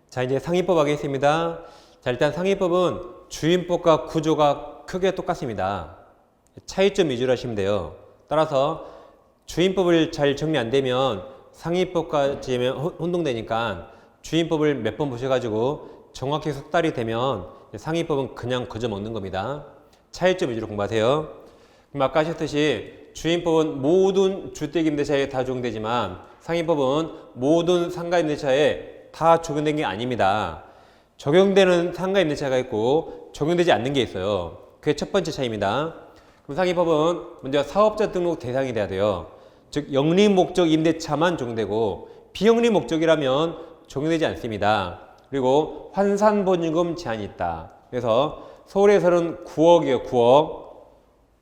자, 이제 상위법 하겠습니다. 자, 일단 상위법은 주임법과 구조가 크게 똑같습니다. 차이점 위주로 하시면 돼요. 따라서 주임법을 잘 정리 안 되면 상위법까지 혼동되니까 주임법을 몇 번 보셔가지고 정확히 숙달이 되면 상위법은 그냥 거저 먹는 겁니다. 차이점 위주로 공부하세요. 그럼 아까 하셨듯이 주임법은 모든 주택임대차에 다 적용되지만 상위법은 모든 상가임대차에 다 적용된 게 아닙니다. 적용되는 상가임대차가 있고 적용되지 않는 게 있어요. 그게 첫 번째 차이입니다. 그럼 상위법은 먼저 사업자 등록 대상이 돼야 돼요. 즉 영리 목적 임대차만 적용되고 비영리 목적이라면 적용되지 않습니다. 그리고 환산보증금 제한이 있다. 그래서 서울에서는 9억이에요. 9억.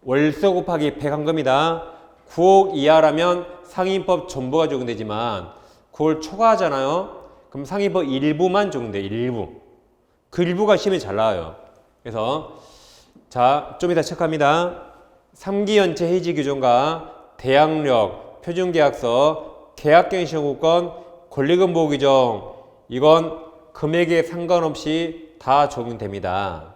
월세 곱하기 100 한 겁니다. 9억 이하라면 상위법 전부가 적용되지만 9월 초과하잖아요. 그럼 상위법 일부만 적용돼요. 일부. 그 일부가 시험에 잘 나와요. 그래서 자, 좀 이따 체크합니다. 3기 연체 해지 규정과 대항력, 표준계약서, 계약갱신요구권, 권리금 보호 규정 이건 금액에 상관없이 다 적용됩니다.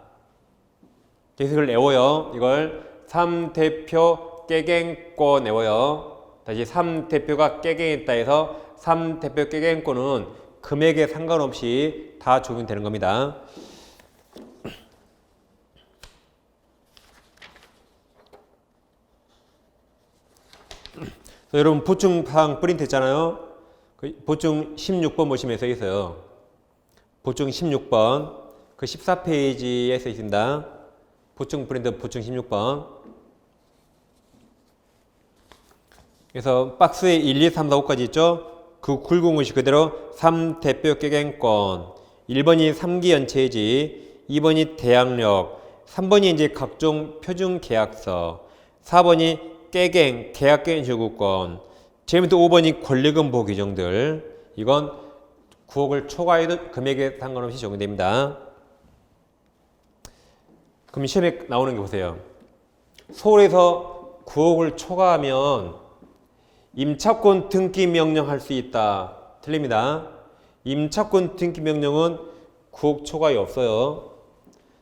그래서 이걸 외워요. 이걸 3대표 깨갱권 외워요. 다시 3대표가 깨갱했다 해서 3대표 깨갱권은 금액에 상관없이 다 적용되는 겁니다. 여러분 보충사항 프린트 했잖아요. 보충 16번 보시면 써 있어요. 보충 16번 그 14페이지에 써 있습니다. 보충 프린트 보충 16번. 그래서 박스에 1, 2, 3, 4, 5까지 있죠. 그 굵은 글씨 그대로 3대표 깨갱권 1번이 3기 연체해지 2번이 대항력 3번이 이제 각종 표준 계약서 4번이 깨갱, 계약갱신요구권 제일 밑에 5번이 권리금 보호 규정들 이건 9억을 초과해도 금액에 상관없이 적용됩니다. 그럼 시험에 나오는 게 보세요. 서울에서 9억을 초과하면 임차권 등기 명령 할 수 있다. 틀립니다. 임차권 등기 명령은 9억 초과에 없어요.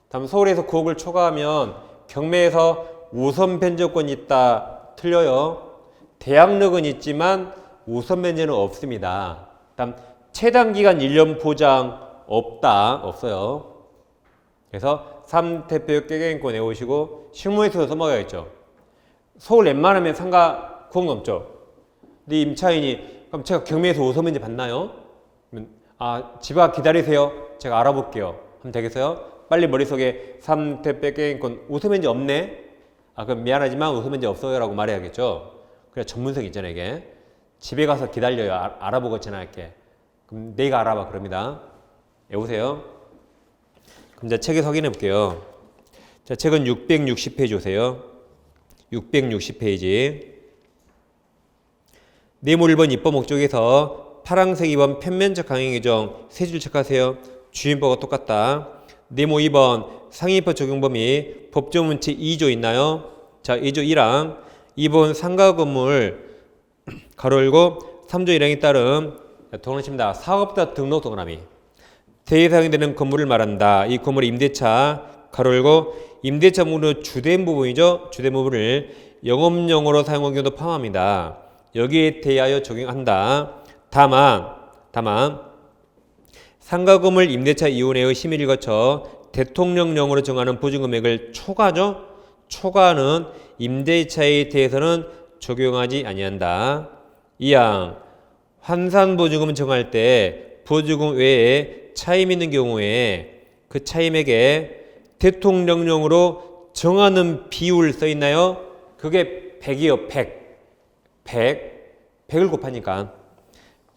다음 서울에서 9억을 초과하면 경매에서 우선 변제권이 있다. 틀려요. 대항력은 있지만 우선 변제는 없습니다. 다음 최단기간 1년 보장 없다. 없어요. 그래서 3대표 깨갱권 외우시고 실무에서 넘어가야겠죠. 서울 웬만하면 상가 9억 넘죠. 근데 임차인이 그럼 제가 경매에서 우선 변제 받나요? 집 앞 기다리세요. 제가 알아볼게요. 하면 되겠어요? 빨리 머릿속에 3대표 깨갱권 우선 변제 없네? 그럼 미안하지만 우선 변제 없어요 라고 말해야겠죠. 그래 전문성이 있잖아요 이게. 집에 가서 기다려요. 알아보고 전화할게. 그럼 내가 알아봐 그럽니다. 외우세요. 그럼 이제 책에서 확인해 볼게요. 자, 책은 660페이지 오세요. 660페이지. 네모 1번 입법 목적에서 파란색 2번 편면적 강행 규정 세 줄 체크하세요. 주임법과 똑같다. 네모 2번 상위법 적용 범위 법조문체 2조 있나요? 자, 2조 1항 2번 상가 건물 가로 열고 3조 1항에 따른 동그라미입니다. 사업자 등록 동그라미 대상이 되는 건물을 말한다. 이 건물의 임대차 가로 열고 임대차 부분은 주된 부분이죠. 주된 부분을 영업용으로 사용하는 경우도 포함합니다. 여기에 대하여 적용한다. 다만 상가 건물 임대차 이혼회의 심의를 거쳐 대통령령으로 정하는 보증금액을 초과죠. 초과하는 임대차에 대해서는 적용하지 아니한다. 2항 환산보증금 정할 때 보증금 외에 차임 있는 경우에 그 차임액에 대통령령으로 정하는 비율 써 있나요? 그게 100이요. 100을 곱하니까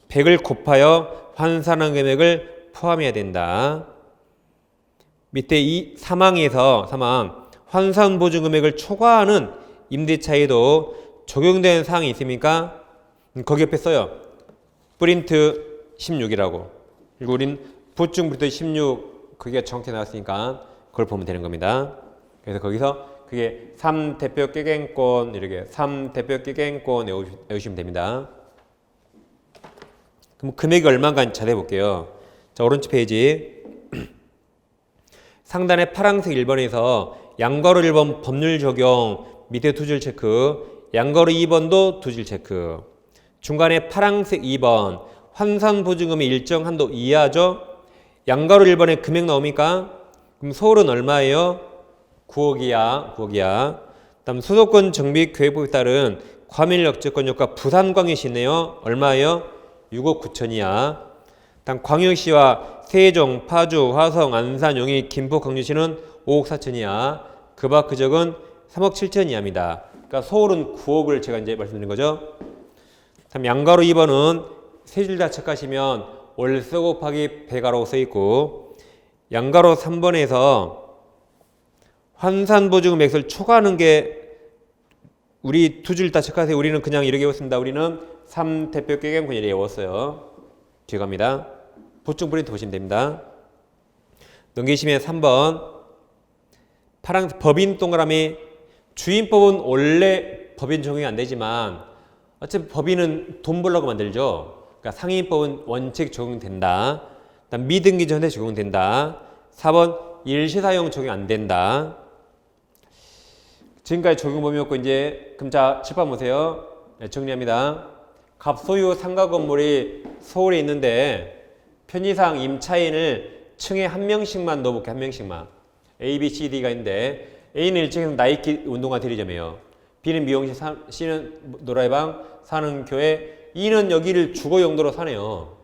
100을 곱하여 환산한 금액을 포함해야 된다. 밑에 이 3항 환산보증금액을 초과하는 임대차에도 적용되는 사항이 있습니까? 거기 옆에 써요. 프린트 16이라고. 그리고 우린 보충 프린트 16 그게 정확히 나왔으니까 그걸 보면 되는 겁니다. 그래서 거기서 그게 3대표 깨갱권 이렇게 3대표 깨갱권 외우시면 됩니다. 그럼 금액이 얼마인가 자세히 볼게요. 자, 오른쪽 페이지. 상단에 파란색 1번에서 양가로 1번 법률 적용 밑에 두 줄 체크, 양가로 2번도 두 줄 체크. 중간에 파란색 2번 환산보증금이 일정 한도 이하죠. 양가로 1번에 금액 나옵니까? 그럼 서울은 얼마예요? 9억이야. 9억이야. 다음 수도권 정비 계획법에 따른 과밀 역세권 효과 부산광역시네요. 얼마예요? 6억 9천이야. 다음 광역시와 세종, 파주, 화성, 안산, 영희, 김포, 광주시는 5억 4천이야. 그 밖 그적은 3억 7천 이하입니다. 그러니까 서울은 9억을 제가 이제 말씀드린 거죠. 다음 양가로 2번은 세 줄 다 체크하시면 월세 곱하기 배가로 써 있고, 양가로 3번에서 환산보증금 액수를 초과하는 게 우리 두 줄 다 체크하세요. 우리는 그냥 이렇게 외웠습니다. 우리는 3대표 꾀갱권 이렇게 외웠어요. 뒤에 갑니다. 보충 프린트 보시면 됩니다. 넘기시면 3번 파란색 법인 동그라미. 주임법은 원래 법인 적용이 안 되지만 어차피 법인은 돈 벌려고 만들죠. 그러니까 상임법은 원칙 적용된다. 그다음 미등기 전에 적용된다. 4번 일시사용 적용 안 된다. 지금까지 적용 범위였고, 이제 그럼 자 7번 보세요. 네, 정리합니다. 갑소유 상가 건물이 서울에 있는데 편의상 임차인을 층에 한 명씩만 넣어볼게. 한 명씩만. A, B, C, D가 있는데 A는 일찍 나이키 운동화 대리점이에요. B는 미용실, C는 노래방, 사는 교회, E는 여기를 주거 용도로 사네요.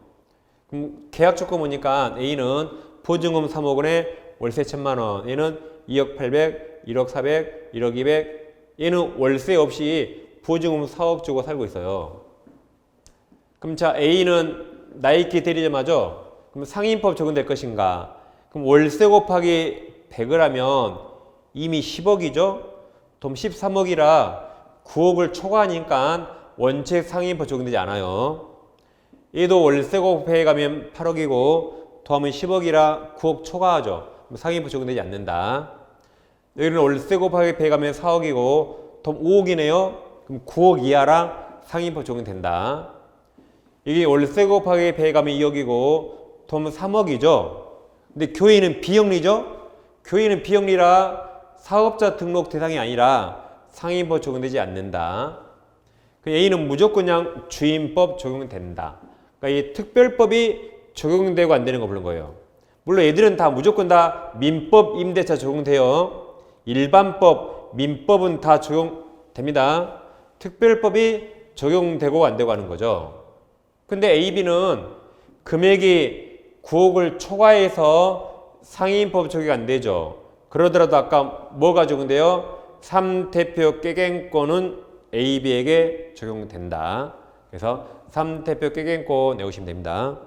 그럼 계약 조건 보니까 A는 보증금 3억 원에 월세 1,000만 원, 얘는 2억 800, 1억 400, 1억 200, 얘는 월세 없이 보증금 4억 주고 살고 있어요. 그럼 자 A는 나이키 대리점 하죠? 그럼 상임법 적용될 것인가? 그럼 월세 곱하기 100을 하면 이미 10억이죠? 돈 13억이라 9억을 초과하니까 원칙 상임법 적용되지 않아요. 얘도 월세 곱해 가면 8억이고 더하면 10억이라 9억 초과하죠. 그럼 상임법 적용되지 않는다. 여기는 월세 곱하기 100 하면 4억이고 돈 5억이네요. 그럼 9억 이하랑 상임법 적용된다. 이게 월세 곱하기 100 하면 2억이고 돈 3억이죠. 근데 교회는 비영리죠. 교회는 비영리라 사업자 등록 대상이 아니라 상임법 적용되지 않는다. A는 무조건 그냥 주임법 적용된다. 그러니까 이 특별법이 적용되고 안 되는 거 보는 거예요. 물론 애들은 다 무조건 다 민법 임대차 적용돼요. 일반법, 민법은 다 적용됩니다. 특별법이 적용되고 안 되고 하는 거죠. 근데 A, B는 금액이 9억을 초과해서 상임법 적용이 안 되죠. 그러더라도 아까 뭐가 적용돼요? 3대표 꾀갱권은 A, B에게 적용된다. 그래서 3대표 꾀갱권 내오시면 됩니다.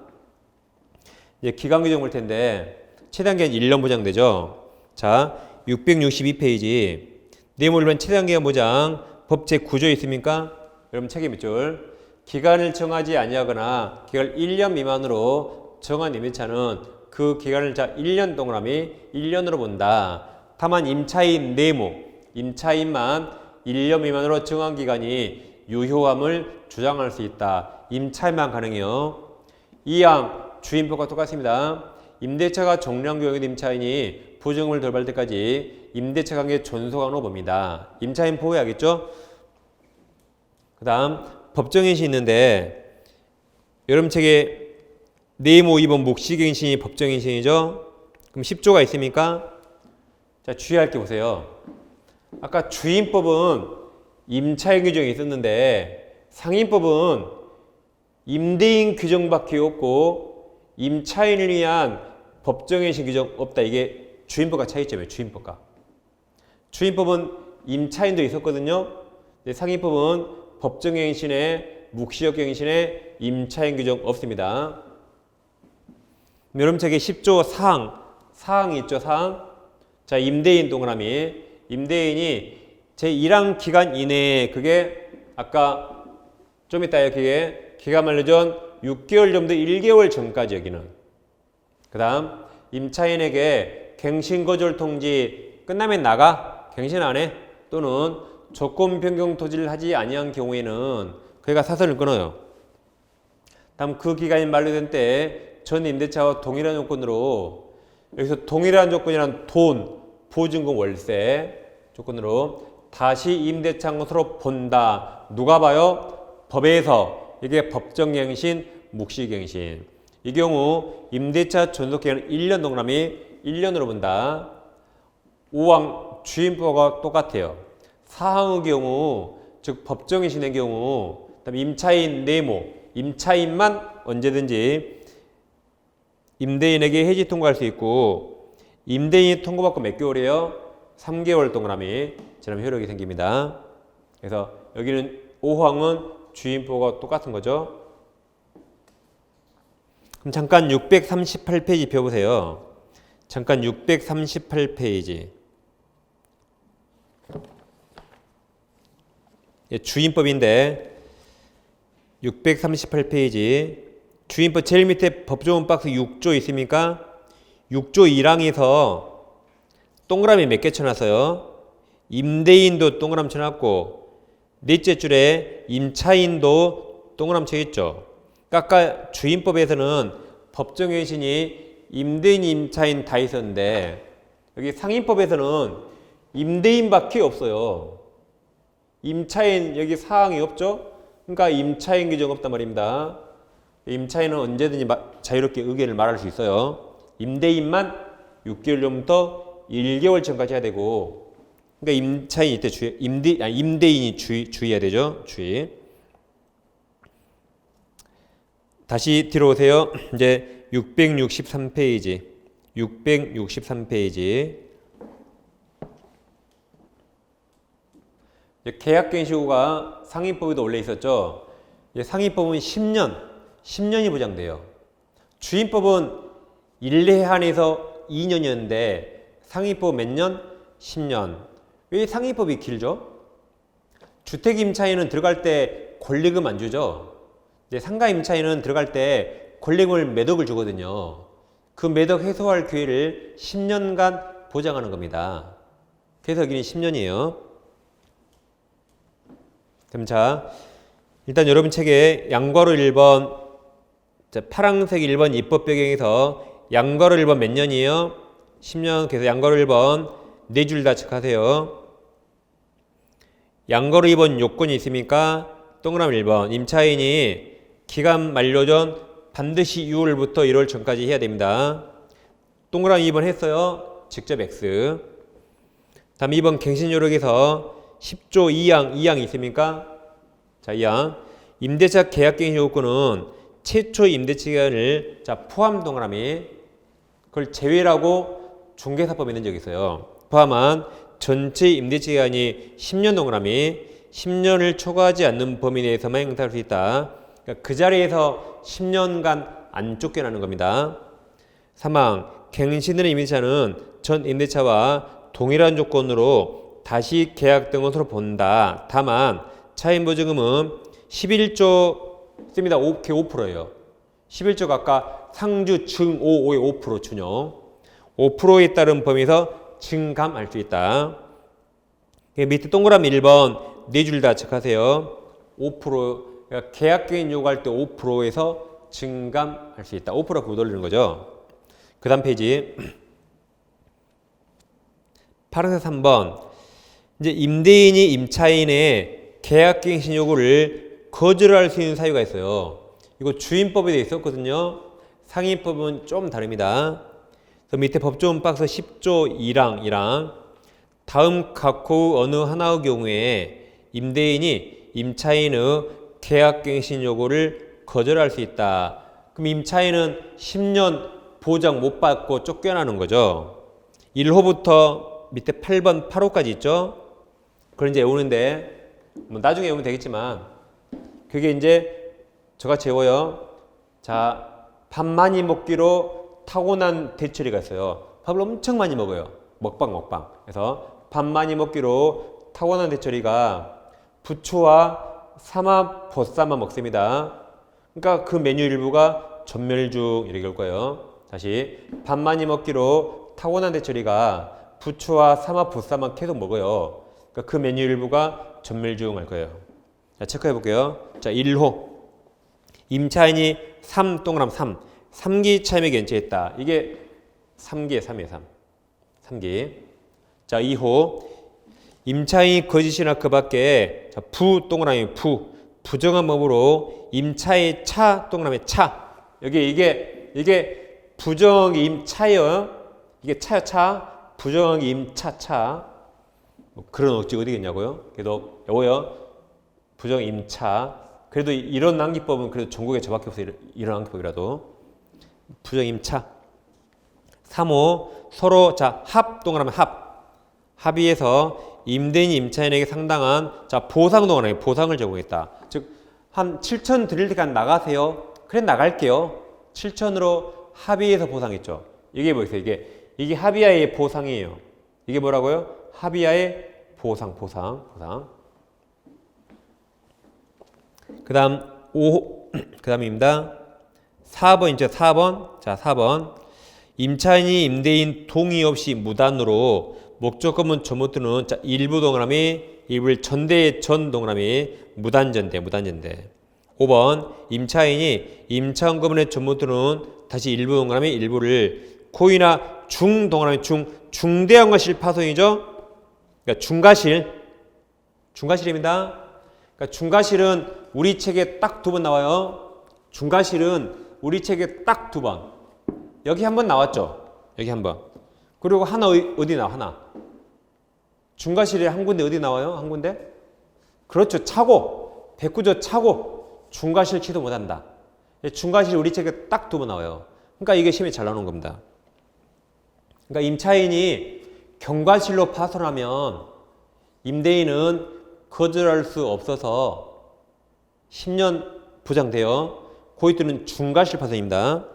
이제 기간 규정 볼 텐데 최단기간 1년 보장되죠. 자, 662페이지 뇌물론 최단기간 보장 법 제9조에 있습니까? 여러분 책임 몇 줄? 기간을 정하지 아니하거나 기간 1년 미만으로 정한 임대차는 그 기간을 자 1년 동그라미 1년으로 본다. 다만 임차인 내무, 임차인만 1년 미만으로 정한 기간이 유효함을 주장할 수 있다. 임차인만 가능해요. 이항 주임법과 똑같습니다. 임대차가 종량교역인 임차인이 보증금을 돌발 때까지 임대차 관계 존속한으로 봅니다. 임차인 보호해야겠죠? 그 다음 법정인신 있는데 여러분 책에 내모 2번 묵시갱신이 법정인신이죠? 그럼 10조가 있습니까? 자, 주의할 게 보세요. 아까 주임법은 임차인 규정이 있었는데 상임법은 임대인 규정밖에 없고 임차인을 위한 법정인신 규정 없다. 이게 주임법과 차이점이에요. 주임법과. 주임법은 임차인도 있었거든요. 상임법은 법정갱신에 묵시역갱신에 임차인 규정 없습니다. 여러분 책에 10조 사항이 있죠. 사항. 자, 임대인 동그라미. 임대인이 제1항 기간 이내에 그게 아까 좀 이따 그게 기간 만료 전 6개월 전부터 1개월 전까지 여기는. 그 다음 임차인에게 갱신거절 통지 끝나면 나가 갱신 안 해 또는 조건 변경 토지를 하지 아니한 경우에는 그가 사선을 끊어요. 다음 그 기간이 만료된 때 전 임대차와 동일한 조건으로 여기서 동일한 조건이란 돈, 보증금, 월세 조건으로 다시 임대차 한 것으로 본다. 누가 봐요? 법에서. 이게 법정갱신, 묵시갱신. 이 경우 임대차 존속기간은 1년 동그라미 1년으로 본다. 5항 주임법과 똑같아요. 4항의 경우 즉 법정갱신의 경우 그다음에 임차인 내모, 임차인만 언제든지 임대인에게 해지 통고할 수 있고 임대인이 통고받고 몇 개월이에요? 3개월 동그라미 지나면 효력이 생깁니다. 그래서 여기는 5항은 주임법과 똑같은 거죠. 그럼 잠깐 638페이지 펴보세요. 잠깐 638페이지. 주임법인데 638페이지 주임법 제일 밑에 법조문 박스 6조 있습니까? 6조 1항에서 동그라미 몇 개 쳐놨어요? 임대인도 동그라미 쳐놨고 넷째 줄에 임차인도 동그라미 쳐있죠. 아까 주임법에서는 법정갱신이 임대인, 임차인 다 있었는데 여기 상임법에서는 임대인밖에 없어요. 임차인 여기 사항이 없죠? 그러니까 임차인 규정 없단 말입니다. 임차인은 언제든지 자유롭게 의견을 말할 수 있어요. 임대인만 6개월 전부터 1개월 전까지 해야 되고 그러니까 임차인 이때 임대인이 주의해야 되죠. 주의. 다시 뒤로 오세요. 이제 663페이지. 663페이지. 계약갱신후가 상임법에도 원래 있었죠. 상임법은 10년이 보장돼요. 주임법은 1회 한해서 2년이었는데 상임법 몇 년? 10년. 왜 상임법이 길죠? 주택임차인은 들어갈 때 권리금 안 주죠. 상가임차인은 들어갈 때 권리금을 몇 억을 주거든요. 그 몇 억 해소할 기회를 10년간 보장하는 겁니다. 그래서 여기는 10년이에요. 그럼 자, 일단 여러분 책에 양괄호 1번, 파란색 1번 입법 배경에서 양괄호 1번 몇 년이에요? 10년. 그래서 양괄호 1번 네 줄 다 체크하세요. 양괄호 2번 요건이 있습니까? 동그라미 1번 임차인이 기간 만료 전 반드시 6월부터 1월 전까지 해야 됩니다. 동그라미 2번 했어요. 직접 X. 다음 2번 갱신요력에서 10조 2항 있습니까? 자, 2항. 임대차 계약갱신 요건은 최초 임대차 기간을 포함 동그라미 그걸 제외라고 중개사법에 있는 적이 있어요. 포함한 전체 임대차 기간이 10년 동그라미 10년을 초과하지 않는 범위 내에서만 행사할 수 있다. 그러니까 그 자리에서 10년간 안 쫓겨나는 겁니다. 3항. 갱신된 임대차는 전 임대차와 동일한 조건으로 다시 계약된 것으로 본다. 다만 차임보증금은 11조 씁니다. 5%예요. 11조가 아까 상주 증5의 5% 준용 5%에 따른 범위에서 증감할 수 있다. 밑에 동그라미 1번 네 줄 다 체크하세요. 5% 그러니까 계약갱신 요구할 때 5%에서 증감할 수 있다. 5%가 굴돌리는 거죠. 그 다음 페이지 파란색 3번 이제 임대인이 임차인의 계약갱신 요구를 거절할 수 있는 사유가 있어요. 이거 주임법에 되어 있었거든요. 상임법은 좀 다릅니다. 그래서 밑에 법조문 박스 10조 1항 다음 각호 어느 하나의 경우에 임대인이 임차인의 계약갱신 요구를 거절할 수 있다. 그럼 임차인은 10년 보장 못 받고 쫓겨나는 거죠. 1호부터 밑에 8번 8호까지 있죠. 그걸 이제 외우는데 뭐 나중에 외우면 되겠지만 그게 이제 저같이 외워요. 자, 밥 많이 먹기로 타고난 대처리가 있어요. 밥을 엄청 많이 먹어요. 먹방. 그래서 밥 많이 먹기로 타고난 대처리가 부추와 삼합, 보쌈만 먹습니다. 그러니까 그 메뉴 일부가 전멸중 이렇게 올 거예요. 다시 밥 많이 먹기로 타고난 대처리가 부추와 삼합, 보쌈만 계속 먹어요. 그러니까 그 메뉴 일부가 전멸중 할 거예요. 자, 체크해 볼게요. 자, 1호 임차인이 3 동그라미 3 3기 차임에 견체했다. 이게 3기에 3이에요. 3기. 자, 2호. 임차인이 거짓이나 그 밖에 자, 동그라미 부정한 법으로 임차의 차 동그라미 차. 여기 이게 부정이 임차요. 이게 차요 차. 부정이 임차. 뭐 그런 억지가 어디겠냐고요? 그래도 요거요. 부정 임차. 그래도 이런 낭기법은 그래도 전국에 저밖에 없어요. 이런 낭기법이라도. 부정 임차. 3호 서로 자 동그라미 합의해서 임대인이 임차인에게 상당한 자 보상 동그라미 보상을 제공했다. 즉 한 7천 드릴 때까지 나가세요. 그래 나갈게요. 7천으로 합의해서 보상했죠. 이게 뭐겠어요? 이게 합의하의 보상이에요. 이게 뭐라고요? 합의하의 보상. 그다음 5호 그다음입니다. 4번이죠. 4번. 자, 4번. 임차인이 임대인 동의 없이 무단으로 목적금은 전부터는 자, 일부 동그라미 일부를 전대의 전 동그라미 무단전대. 5번. 임차인이 임차원금의 전부터는 다시 일부 동그라미 일부를 고의나 중 동그라미 중대형과 실파손이죠. 그러니까 중과실입니다. 그러니까 중과실은 우리 책에 딱 2번 나와요. 중과실은 우리 책에 딱 2번. 여기 한 번 나왔죠. 여기 한 번. 그리고 하나 어디 나와? 하나. 중과실에 한 군데 어디 나와요? 한 군데? 그렇죠. 차고. 백구조 차고. 중과실 취소 못한다. 중과실이 우리 책에 딱 2번 나와요. 그러니까 이게 시험에 잘 나오는 겁니다. 그러니까 임차인이 경과실로 파손하면 임대인은 거절할 수 없어서 10년 부장돼요. 고의또는 중과실 파손입니다.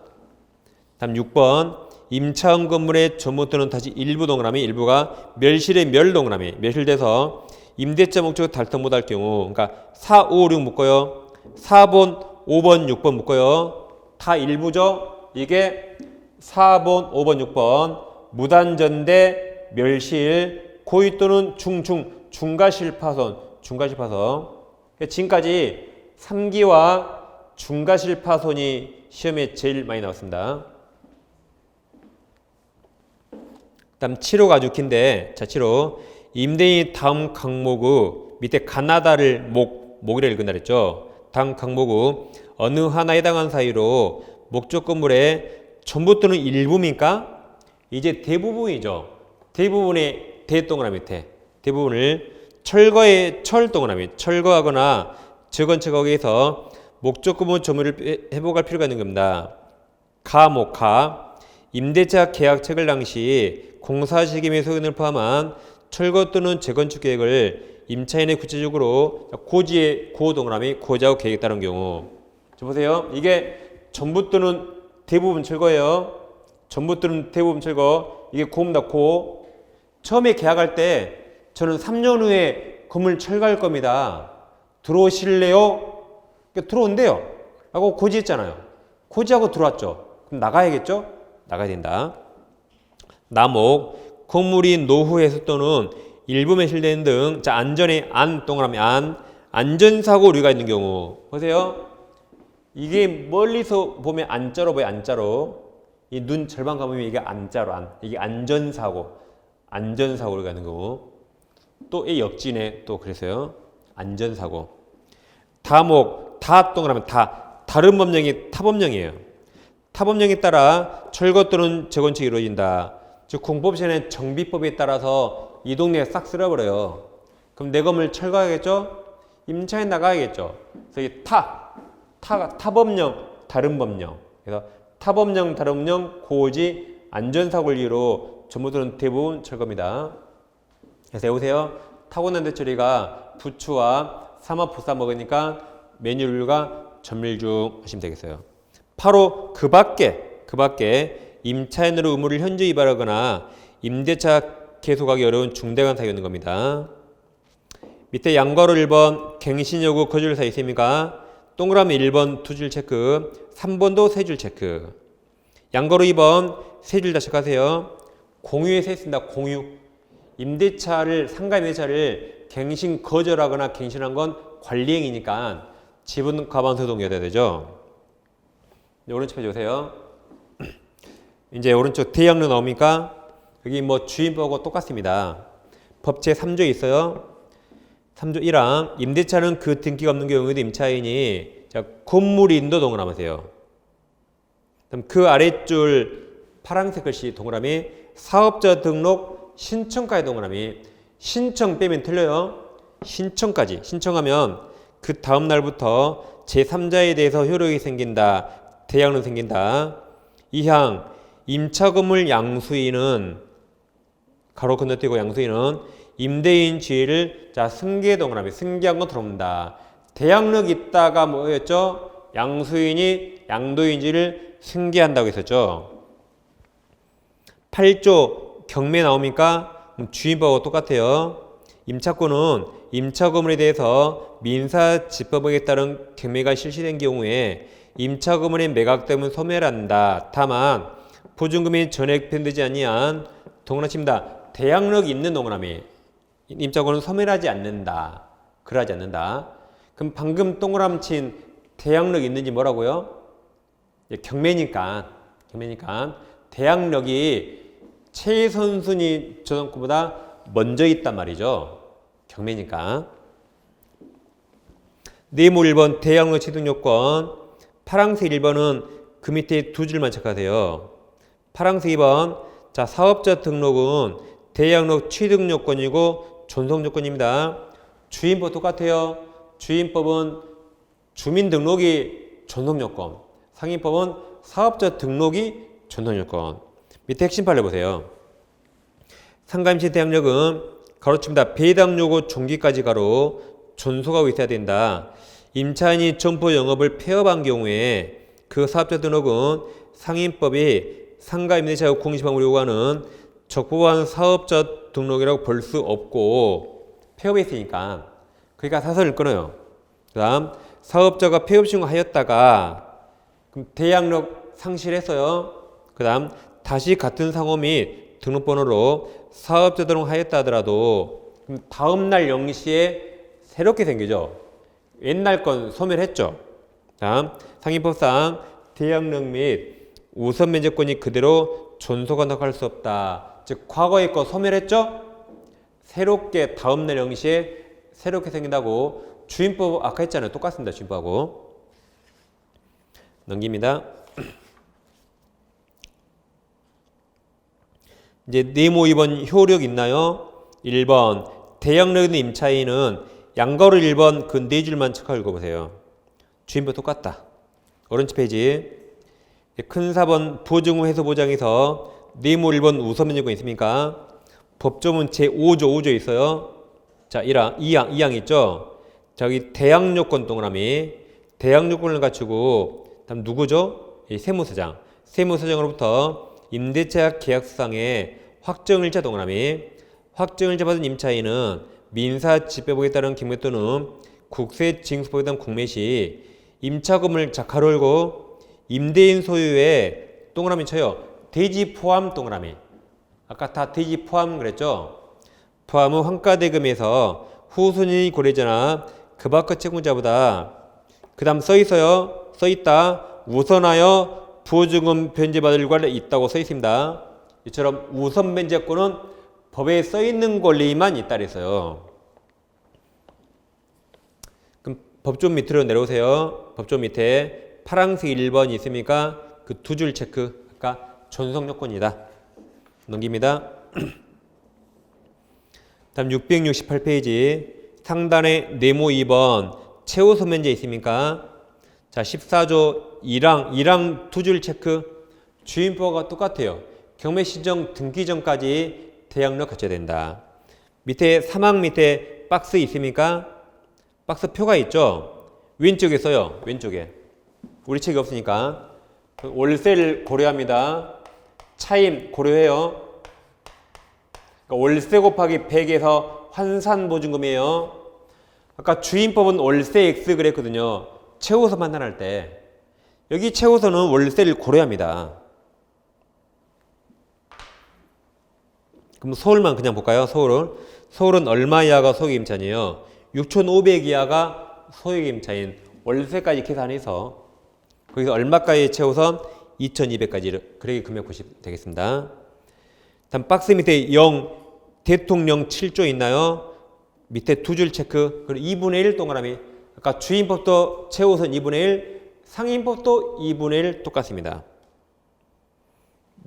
다음 6번. 임차원 건물의 전부터는 다시 일부 동그라미 일부가 멸실의 멸 동그라미 멸실돼서 임대차 목적 달성 못할 경우 그러니까 4, 5, 6 묶어요. 4번, 5번, 6번 묶어요. 다 일부죠. 이게 4번, 5번, 6번 무단전대 멸실 고의 또는 중과실 파손 지금까지 3기와 중과실 파손이 시험에 제일 많이 나왔습니다. 다음 7호가 아주 긴데 자 7호 임대인이 다음 항목의 밑에 가나다를 목이라 읽은다 그랬죠. 다음 항목의 어느 하나에 해당한 사유로 목적 건물의 전부 또는 일부입니까? 이제 대부분이죠. 대부분의 대동그라미 대부분을 철거의 철 동그라미 철거하거나 재건축하기 위해서 목적 건물 점유를 회복할 필요가 있는 겁니다. 임대차 계약 체결 당시 공사 시기 및 소요를 포함한 철거 또는 재건축 계획을 임차인의 구체적으로 고지의 고동그라미 고지하고 계획에 따른 경우 자 보세요. 이게 전부 또는 대부분 철거예요. 전부 또는 대부분 철거 이게 고입니다. 고 처음에 계약할 때 저는 3년 후에 건물 철거할 겁니다. 들어오실래요? 그러니까 들어온대요. 하고 고지했잖아요. 고지하고 들어왔죠. 그럼 나가야겠죠? 나가야 된다. 남옥 건물이 노후에서 또는 일부 매실되는 등 자 안전에 동그라미 안전사고 우려가 있는 경우 보세요. 이게 멀리서 보면 안자로 보여. 안자로 이 눈 절반 감으면 이게 안자로 이게 안전사고 우려가 있는 경우 또 이 역진에 또 그래서요. 안전사고 다목 동그라미 다른 법령이 타법령이에요. 타법령에 따라 철거 또는 재건축이 이루어진다. 즉 공법시에는 정비법에 따라서 이 동네에 싹 쓸어버려요. 그럼 내 건물 철거하겠죠? 임차인 나가야겠죠. 그래서 이 타법령, 다른 법령. 그래서 타법령, 다른 법령, 고지, 안전사고를 이유로 전부들은 대부분 철거입니다. 그래서 여보세요. 타고난 대처리가 부추와 삼합부사 먹으니까 메뉴류가 전밀중 하시면 되겠어요. 바로 그 밖에 임차인으로 의무를 현저히 위반하거나 임대차 계속하기 어려운 중대한 사유가 있는 겁니다. 밑에 양괄호 1번 갱신 요구 거절 사유 있습니까? 동그라미 1번 2줄 체크 3번도 3줄 체크 양괄호 2번 3줄 다 체크하세요. 공유에 세 있습니다. 공유 임대차를 상가 임대차를 갱신 거절하거나 갱신한 건 관리행위니까 지분 과반수 동의해야 되죠. 오른쪽 페이지 오세요. 이제 오른쪽 대양력 나옵니까? 여기 뭐 주임법하고 똑같습니다. 법 제3조에 있어요. 3조 1항 임대차는 그 등기가 없는 경우에도 임차인이 자, 건물이 인도 동그라미세요. 그럼 그 아래줄 파란색 글씨 동그라미 사업자 등록 신청까지 동그라미 신청 빼면 틀려요. 신청까지 신청하면 그 다음 날부터 제3자에 대해서 효력이 생긴다. 대양력 생긴다. 2항 임차 건물 양수인은 가로 건너뛰고 양수인은 임대인 지위를 자 승계 동그라미 승계한 거 들어옵니다. 대양력 있다가 뭐였죠? 양수인이 양도인지를 승계한다고 했었죠. 8조 경매 나옵니까? 주임법하고 똑같아요. 임차권은 임차 건물에 대해서 민사집법에 따른 경매가 실시된 경우에 임차 건물이 매각되면 소멸한다. 다만 보증금이 전액 변되지 아니한 동그라미입니다. 대양력이 있는 동그라미 임차권은 소멸하지 않는다. 그러하지 않는다. 그럼 방금 동그라미 친 대양력이 있는지 뭐라고요? 경매니까 대양력이 최선순위 저당권보다 먼저 있단 말이죠. 경매니까. 네모 1번 대양력 취득요건 파란색 1번은 그 밑에 두 줄만 체크하세요. 파란색 2번 자 사업자 등록은 대양력 취득요건이고 존속요건입니다. 주임법 똑같아요. 주임법은 주민등록이 존속요건, 상임법은 사업자 등록이 존속요건. 밑에 핵심 판례 보세요. 상가임시 대양력은 가로칩니다. 배당요구 종기까지 가로 존속하고 있어야 된다. 임차인이 점포 영업을 폐업한 경우에 그 사업자 등록은 상임법이 상가임대차 공시방을 요구하는 적법한 사업자 등록이라고 볼 수 없고 폐업에 있으니까 그러니까 사설을 끊어요. 그 다음 사업자가 폐업 신고하였다가 그럼 대양력 상실했어요. 그 다음 다시 같은 상호 및 등록번호로 사업자 등록하였다 하더라도 그럼 다음날 0시에 새롭게 생기죠. 옛날 건 소멸했죠. 다음 상임법상 대양력 및 우선 면제권이 그대로 존속한다고 할 수 없다. 즉 과거의 거 소멸했죠? 새롭게 다음날 0시에 새롭게 생긴다고 주임법 아까 했잖아요. 똑같습니다. 주임법하고. 넘깁니다. 이제 네모 2번 효력 있나요? 1번 대양력 있는 임차인은 양가로 1번 그 네 줄만 체크하고 읽어보세요. 주임법 똑같다. 오른쪽 페이지 큰 4번 보증후 해소 보장에서 네모 1번 우선 면제권 있습니까? 법조문 제5조 5조 있어요. 자 1항 2항 있죠? 자 여기 대양요건 동그라미 대양요건을 갖추고 다음 누구죠? 세무서장 세무서장으로부터 임대차 계약서상의 확정일자 동그라미 확정일자 받은 임차인은 민사집배법에 따른 경매 또는 국세징수법에 따른 공매 시 임차건물 가로 열고 임대인 소유의 동그라미 쳐요. 대지 포함 동그라미 아까 다 대지 포함 그랬죠? 포함은 환가대금에서 후순위 고려자나 그 밖의 채권자보다 그 다음 써있어요. 써있다. 우선하여 보증금 변제받을 권리 있다고 써있습니다. 이처럼 우선 변제권은 법에 써있는 권리만 있다 그랬어요. 그럼 법조문 밑으로 내려오세요. 법조문 밑에 파란색 1번 있습니까? 그 두 줄 체크 아까 존속요건이다. 넘깁니다. 다음 668페이지 상단에 네모 2번 최우선 면제 있습니까? 자 14조 1항 두 줄 체크 주임법과 똑같아요. 경매 신청 등기 전까지 대양력 갖춰야 된다. 밑에 3항 밑에 박스 있습니까? 박스 표가 있죠? 왼쪽에 써요. 왼쪽에. 우리 책이 없으니까. 월세를 고려합니다. 차임 고려해요. 그러니까 월세 곱하기 100에서 환산보증금이에요. 아까 주임법은 월세 X 그랬거든요. 최우선 판단할 때. 여기 최우선은 월세를 고려합니다. 그럼 서울만 그냥 볼까요? 서울은 얼마 이하가 소액임차인이에요? 6,500 이하가 소액임차인 월세까지 계산해서 거기서 얼마까지 최우선? 2200까지 그렇게 금액 보시면 되겠습니다. 다음 박스 밑에 0 대통령 7조 있나요? 밑에 두 줄 체크. 그리고 2분의 1 동그라미. 아까 주임법도 최우선 2분의 1, 상임법도 2분의 1 똑같습니다.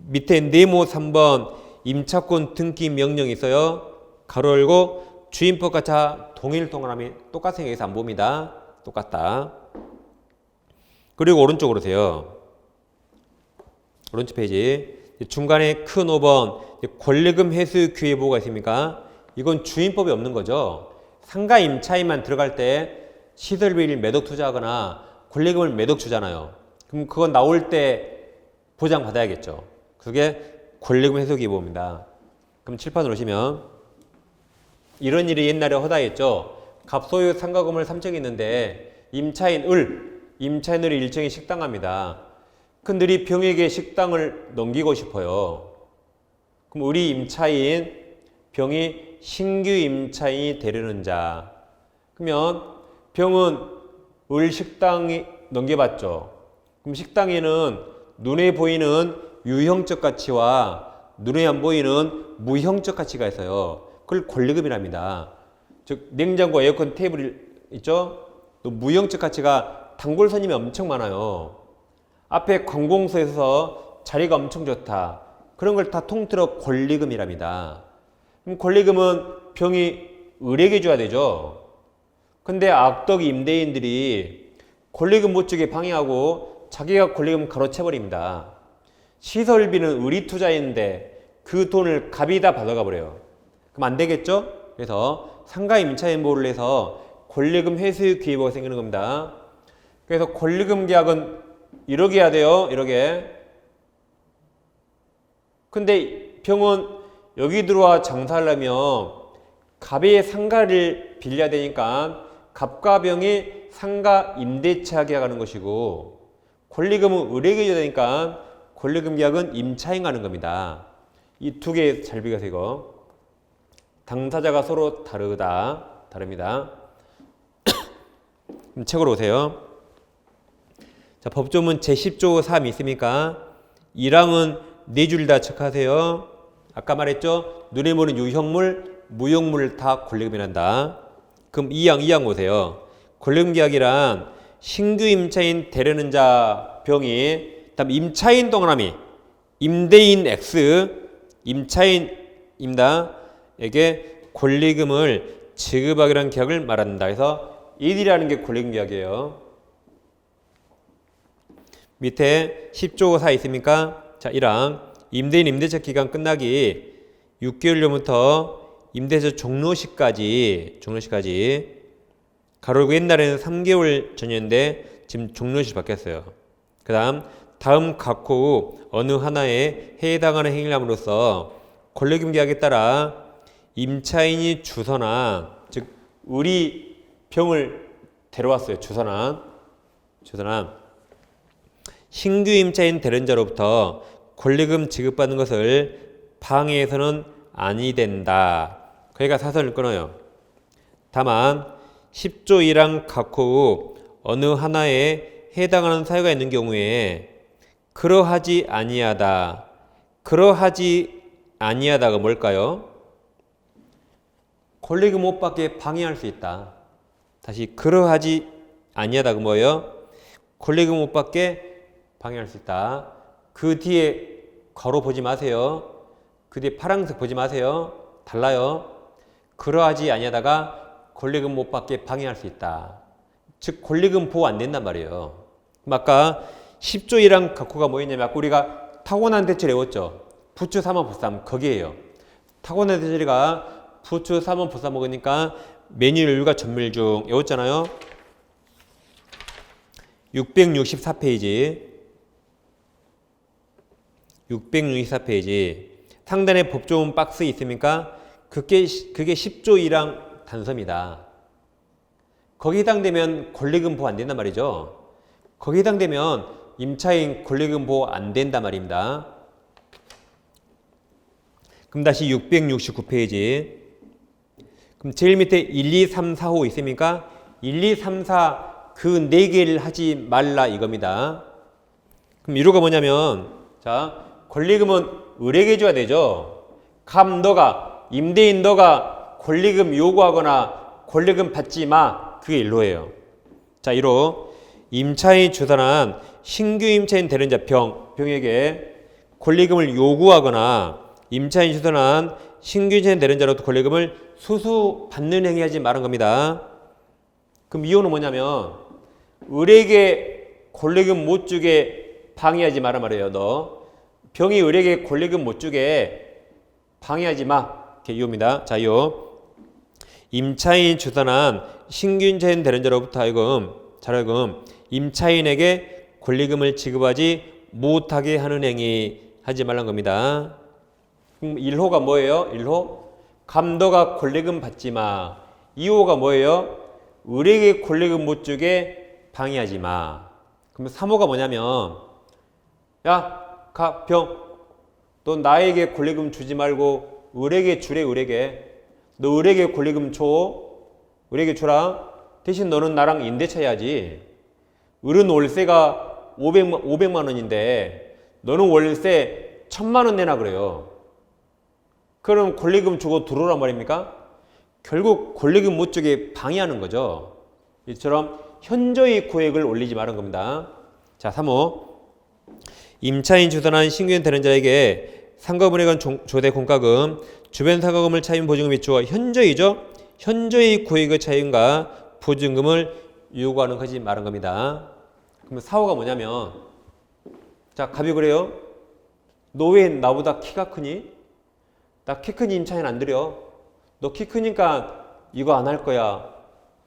밑에 네모 3번 임차권 등기 명령이 있어요. 가로 열고 주임법과 자 동일 동그라미 똑같은 여기서 안 봅니다. 똑같다. 그리고 오른쪽으로 오세요. 오른쪽 페이지. 중간에 큰 5번 권리금 회수 기회보호가 있습니까? 이건 주임법이 없는 거죠. 상가 임차인만 들어갈 때 시설비를 매덕 투자하거나 권리금을 매덕 주잖아요. 그럼 그건 나올 때 보장받아야겠죠. 그게 권리금 회수 기회보호입니다. 그럼 칠판으로 오시면 이런 일이 옛날에 허다했죠. 갑소유 상가건물 3층이 있는데 임차인을 일정이 식당합니다. 근데 병에게 식당을 넘기고 싶어요. 그럼 우리 임차인 병이 신규 임차인이 되려는 자. 그러면 병은 을 식당이 넘겨봤죠. 그럼 식당에는 눈에 보이는 유형적 가치와 눈에 안 보이는 무형적 가치가 있어요. 그걸 권리금이랍니다. 즉 냉장고, 에어컨, 테이블 있죠? 또 무형적 가치가 단골 손님이 엄청 많아요. 앞에 관공서에서 자리가 엄청 좋다. 그런 걸 다 통틀어 권리금이랍니다. 그럼 권리금은 병이 을에게 줘야 되죠. 근데 악덕 임대인들이 권리금 못 주게 방해하고 자기가 권리금 가로채버립니다. 시설비는 을이 투자했는데 그 돈을 갑이 다 받아가 버려요. 그럼 안 되겠죠? 그래서 상가 임차인 보호를 해서 권리금 회수 기회보호가 생기는 겁니다. 그래서 권리금 계약은 이렇게 해야 돼요. 이렇게. 근데 병은 여기 들어와 장사하려면 갑의 상가를 빌려야 되니까 갑과 병이 상가 임대차 계약하는 것이고 권리금은 을에게 줘야 되니까 권리금 계약은 임차인과 하는 겁니다. 이 두 개 잘 비교하세요. 이거. 당사자가 서로 다릅니다. 그럼 책으로 오세요. 자, 법조문 제10조 3 있습니까? 1항은 네 줄 다 체크하세요. 아까 말했죠? 눈에 보는 유형물, 무형물 다 권리금이 난다. 그럼 2항 보세요. 권리금 계약이란 신규 임차인 되려는 자 병이 다음 임차인 동그라미 임대인 X 임차인입니다. 에게 권리금을 지급하기란 계약을 말한다. 그래서 1이라는 게 권리금 계약이에요. 밑에 10조 4 있습니까? 자, 1항 임대인 임대차 기간 끝나기 6개월 전부터 임대차 종료시까지 가로고 옛날에는 3개월 전이었는데 지금 종료시 바뀌었어요. 그 다음 각호 후 어느 하나에 해당하는 행위를 함으로써 권리금 계약에 따라 임차인이 주선한 즉 우리 병을 데려왔어요. 주선한 신규 임차인 대련자로부터 권리금 지급받는 것을 방해해서는 아니 된다. 그러니까 사선을 끊어요. 다만 10조 1항 각호 후 어느 하나에 해당하는 사유가 있는 경우에 그러하지 아니하다가 뭘까요? 권리금 못 받게 방해할 수 있다. 다시 그러하지 아니하다가 뭐예요? 권리금 못 받게 방해할 수 있다. 그 뒤에 괄호 보지 마세요. 그 뒤에 파란색 보지 마세요. 달라요. 그러하지 아니하다가 권리금 못 받게 방해할 수 있다. 즉 권리금 보호 안 된단 말이에요. 그럼 아까 10조 1항 각호가 뭐였냐면 아까 우리가 타고난 대출 외웠죠. 부추 3원 보쌈 거기에요. 타고난 대출이가 부추 3원 보쌈 먹으니까 메뉴율과 전밀중 외웠잖아요. 664페이지 상단에 법조문 박스 있습니까? 그게 10조 1항 단서입니다. 거기에 해당되면 권리금 보호 안 된단 말이죠. 거기에 해당되면 임차인 권리금 보호 안 된단 말입니다. 그럼 다시 669페이지. 그럼 제일 밑에 1, 2, 3, 4, 5 있습니까? 1, 2, 3, 4 그 4개를 하지 말라 이겁니다. 그럼 이유가 뭐냐면, 자, 권리금은 을에게 줘야 되죠. 너가, 임대인 너가 권리금 요구하거나 권리금 받지 마. 그게 일로예요. 자, 1호. 임차인이 주선한 신규 임차인 되는 자 병에게 권리금을 요구하거나 임차인이 주선한 신규 임차인 되는 자로부터 권리금을 수수받는 행위하지 말은 겁니다. 그럼 이유는 뭐냐면 을에게 권리금 못 주게 방해하지 마란 말이에요. 너 병이 을에게 권리금 못 주게 방해하지 마. 이렇게 이유입니다. 자, 이유. 임차인이 주선한 신규 임차인 되는 자로부터 하여금 임차인에게 권리금을 지급하지 못하게 하는 행위 하지 말란 겁니다. 그럼 1호가 뭐예요? 1호. 감도가 권리금 받지 마. 2호가 뭐예요? 을에게 권리금 못 주게 방해하지 마. 그럼 3호가 뭐냐면, 야, 병, 너 나에게 권리금 주지 말고 을에게 주래. 을에게. 너 을에게 권리금 줘. 을에게 주라. 대신 너는 나랑 임대차 해야지. 을은 월세가 500만 원인데 너는 월세 1000만 원 내나 그래요. 그럼 권리금 주고 들어오란 말입니까? 결국 권리금 못 주게 방해하는 거죠. 이처럼 현저히 고액을 올리지 말은 겁니다. 자, 3호. 임차인 주선한 신규 되는 자에게 상가분에 조대 공과금, 주변 사과금을 차임 보증금 및 주어 현저히죠. 현저히 고액의 차임과 보증금을 요구하는 것이 말한 겁니다. 그러면 4호가 뭐냐면, 자, 갑이 그래요. 너 왜 나보다 키가 크니? 나 키 큰 임차인 안 드려. 너 키 크니까 이거 안 할 거야.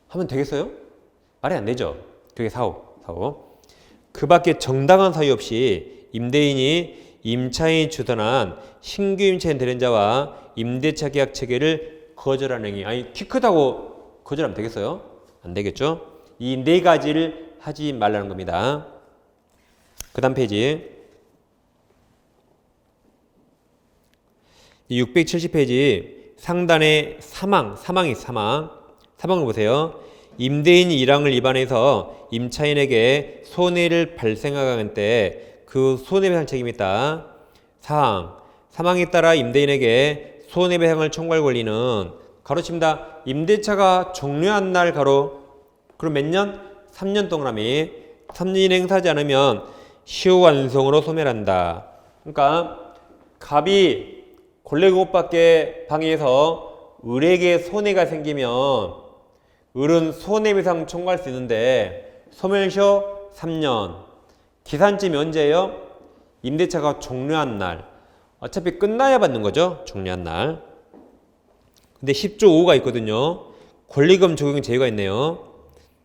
하면 되겠어요? 말이 안 되죠. 그게 4호. 그 밖에 정당한 사유 없이 임대인이 임차인이 주선한 신규 임차인 되는 자와 임대차 계약 체결을 거절하는 행위. 아니, 키 크다고 거절하면 되겠어요? 안 되겠죠? 이 네 가지를 하지 말라는 겁니다. 그 다음 페이지. 670페이지 상단에 사망을 보세요. 임대인이 1항을 위반해서 임차인에게 손해를 발생하게 때 그 손해배상 책임이 있다. 4항 사망에 따라 임대인에게 손해배상을 청구할 권리는 가로칩니다. 임대차가 종료한 날 가로 그럼 몇 년? 3년 동그라미 3년 행사하지 않으면 시효완송으로 소멸한다. 그러니까 갑이 권리금 못 받게 방해해서 을에게 손해가 생기면 을은 손해배상 청구할 수 있는데 소멸시효 3년. 기산점이 언제예요? 임대차가 종료한 날. 어차피 끝나야 받는 거죠. 종료한 날. 근데 10조 5가 있거든요. 권리금 적용 제외가 있네요.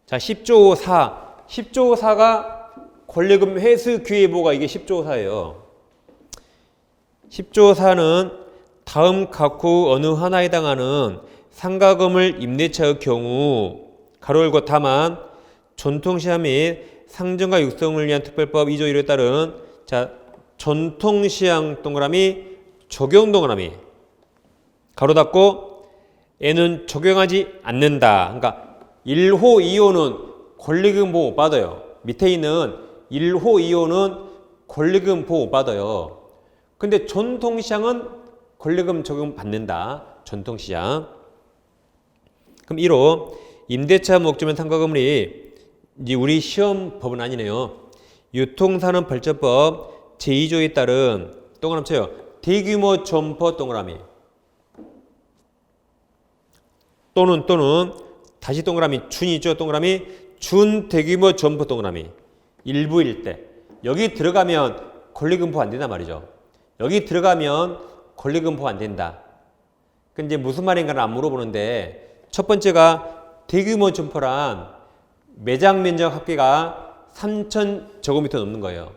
자, 10조 5 4. 10조 5 4가 권리금 회수 기회보가 이게 10조 5 4예요. 10조 4는 다음 각호 어느 하나에 해당하는 상가금을 임대차의 경우 가로 열고 다만 전통시장 및 상정과 육성을 위한 특별법 2조 1호에 따른 자 전통시장 동그라미 적용 동그라미 가로 닫고 얘는 적용하지 않는다. 그러니까 1호 2호는 권리금 보호 못 받아요. 밑에 있는 1호 2호는 권리금 보호 못 받아요. 근데 전통시장은 권리금 적용 받는다. 전통시장. 그럼 1호 임대차 목적면 상가금리 이제 우리 시험 법은 아니네요. 유통산업발전법 제2조에 따른 동그라미 쳐요. 대규모 점포 동그라미 또는 다시 동그라미 준이죠. 동그라미 준 대규모 점포 동그라미 일부 일대 여기 들어가면 권리금 보호 안 된단 말이죠. 여기 들어가면 권리금 보호 안 된다. 근데 이제 무슨 말인가는 안 물어보는데 첫 번째가 대규모 점포란 매장 면적 합계가 3,000 제곱미터 넘는 거예요.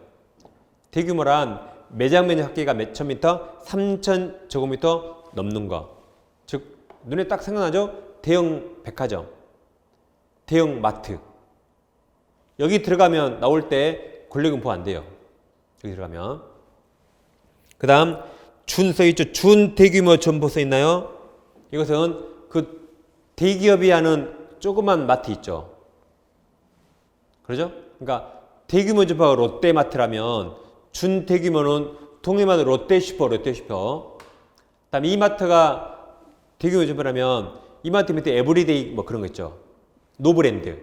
대규모란 매장 면적 합계가 몇천 미터? 3,000 제곱미터 넘는 거. 즉 눈에 딱 생각나죠? 대형 백화점, 대형 마트. 여기 들어가면 나올 때 권리금 보호 안 돼요. 여기 들어가면. 그 다음 준 써있죠. 준 대규모 점포 써있나요? 이것은 그 대기업이 하는 조그만 마트 있죠. 그러죠? 그러니까 대규모 점포가 롯데마트라면 준대규모는 동해마트 롯데슈퍼. 그다음 이마트가 대규모 점포라면 이마트 밑에 에브리데이 뭐 그런 거 있죠. 노브랜드.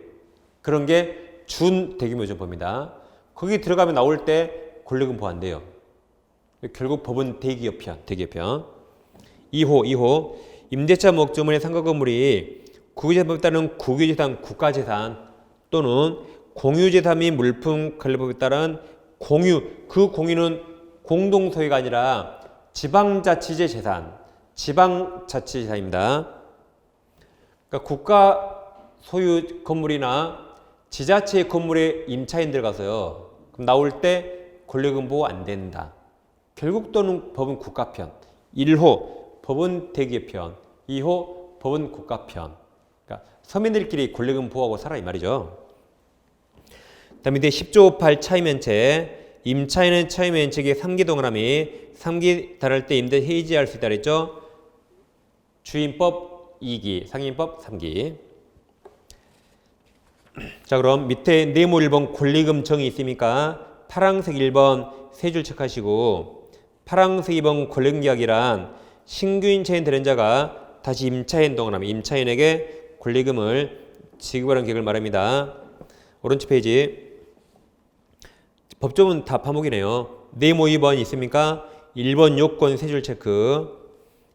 그런 게 준대규모 점포입니다. 거기 들어가면 나올 때 권리금부 안 돼요. 결국 법은 대기업편. 2호 임대차 목적물의 상가 건물이 국유재산법에 따른 국유재산, 국가재산 또는 공유재산 및 물품 관리법에 따른 공유, 그 공유는 공동소유가 아니라 지방자치제 재산, 지방자치재산입니다. 그러니까 국가 소유 건물이나 지자체 건물에 임차인 들어가서요. 그럼 나올 때 권리금부 안 된다. 결국 또는 법은 국가편. 1호 법은 대기업편, 2호 법은 국가편. 그러니까 서민들끼리 권리금부하고 살아 이 말이죠. 다음에 10조 8 차임면책. 임차인은 차임면책의 3기 동그라미 3기 달할 때 임대 해지할 수 있다 그랬죠. 주임법 2기, 상임법 3기. 자, 그럼 밑에 네모 1번 권리금 정의 있습니까? 파란색 1번 세 줄 체크하시고, 파란색 2번 권리금 계약이란 신규 임차인 되는 자가 다시 임차인 동그라미 임차인에게 권리금을 지급하는 계획을 말합니다. 오른쪽 페이지. 법조문 다 파목이네요. 네모 2번 있습니까? 1번 요건 세 줄 체크.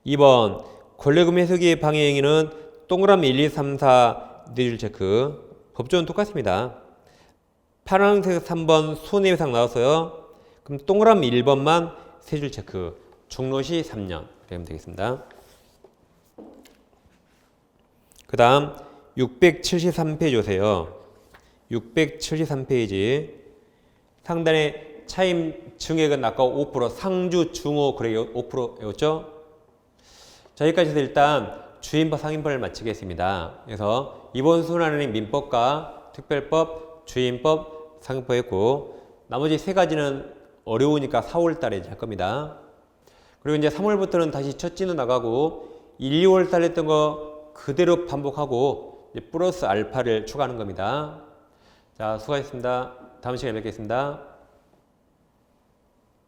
2번 권리금 해석의 방해 행위는 동그라미 1, 2, 3, 4 네 줄 체크. 법조문 똑같습니다. 파란색 3번 손해배상 나왔어요. 그럼 동그라미 1번만 세 줄 체크. 중로시 3년. 그러면 되겠습니다. 그 다음 673페이지 오세요. 673페이지. 상단에 차임 증액은 아까 5%, 상주 중호 그래 5%였죠? 자, 여기까지 해서 일단 주임법, 상임법을 마치겠습니다. 그래서 이번 순환은 민법과 특별법, 주임법, 상임법 했고 나머지 세 가지는 어려우니까 4월 달에 이제 할 겁니다. 그리고 이제 3월부터는 다시 첫 진도 나가고 1, 2월 달 했던 거 그대로 반복하고 이제 플러스 알파를 추가하는 겁니다. 자, 수고하셨습니다. 다음 시간에 뵙겠습니다.